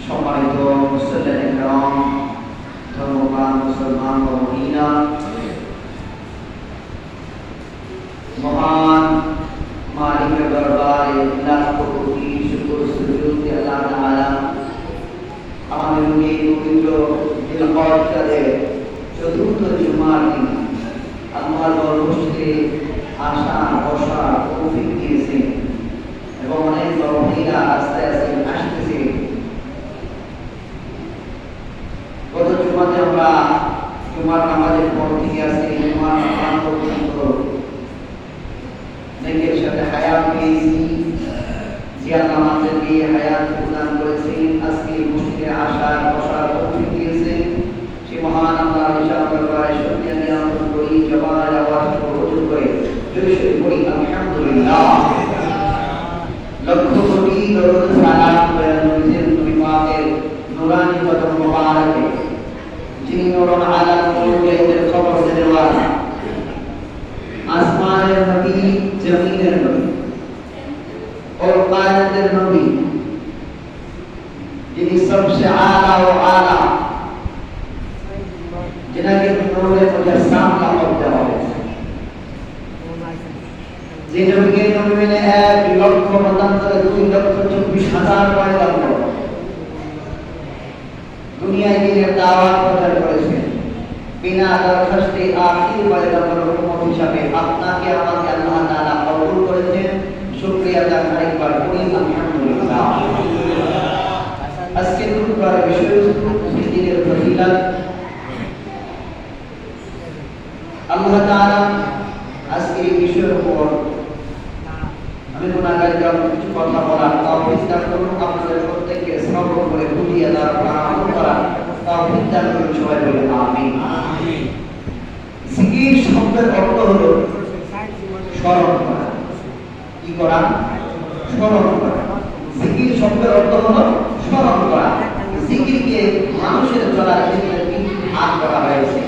সম্মানিত মুসল্লিয়ানে কেরাম, ধর্মপ্রাণ মুসলমান ও মুমিনা, মহান মালিকের দরবারে লাখ কোটি শুকর সুজুদ আল্লাহ তাআলা আমাদের এই পবিত্র দিলকদরের চতুর্থ জুমার দিন আল্লাহর মসজিদে আসা বসা তৌফিক দিয়েছে এবং অনেক ভাইরা আস্তে আস্তে আসতেছে। গত জুমাতে আমরা জুমার নামাজের পর থেকে আসছি জুমার নামাজ পর্যন্ত নেকের সাথে হায়াত পেয়েছি, জিয়াদ আমাদের দিয়ে হায়াত প্রদান করেছেন। আজকে মসজিদে আসার বসার তৌফিক দিয়েছে। সে মহান আল্লাহর ইশারা দরবারে শুকরিয়া নিয়ামত করি, জবান আওয়াজ করে করে জোরে বলি আলহামদুলিল্লাহ। লক্ষ কোটি দরুদ সালাম নবীজির নবী পাকের নূরানি কদম মোবারকে, যিনি নূরুন আলা কুলুবিহির খবর দেওয়ালা, আসমানের নবী, জমিনের নবী और कायनातेर नबी, যিনি सबसे आला व आला, जिनके नूरे मुजस्सम लक़ब देওয়া হয়েছে। যে নবীকে নবী বলে 1 লক্ষ 2,24,000 পয়গম্বর দুনিয়ায় দিনের দাওয়াত প্রচার করেছেন। বিনা দরখাস্তে আখির পয়গম্বর উম্মত হিসাবে আপনাকে আমাকে আল্লাহ তাআলা কবুল করেছেন। শুকরিয়া জানাই একবার বলি আলহামদুলিল্লাহ। আজকে খুতবার বিষয় দিনের ফজিলত। আল্লাহ তাআলা আজকে এই বিষয়ের উপর আমি গুনাহগারকে কিছু কথা বলার তৌফিক দান করুন। আপনাদের প্রত্যেককে শ্রবণ করে বুঝিয়ে দেওয়ার আমল করার তৌফিক দান করুন। সবাই বলে আমিন। জিকির শব্দের অর্থ হলো স্মরণ করা। কি করা? স্মরণ করা। জিকির শব্দের অর্থ হলো স্মরণ করা। জিকিরকে মানুষের চলার ক্ষেত্রে ভাগ করা হয়েছে।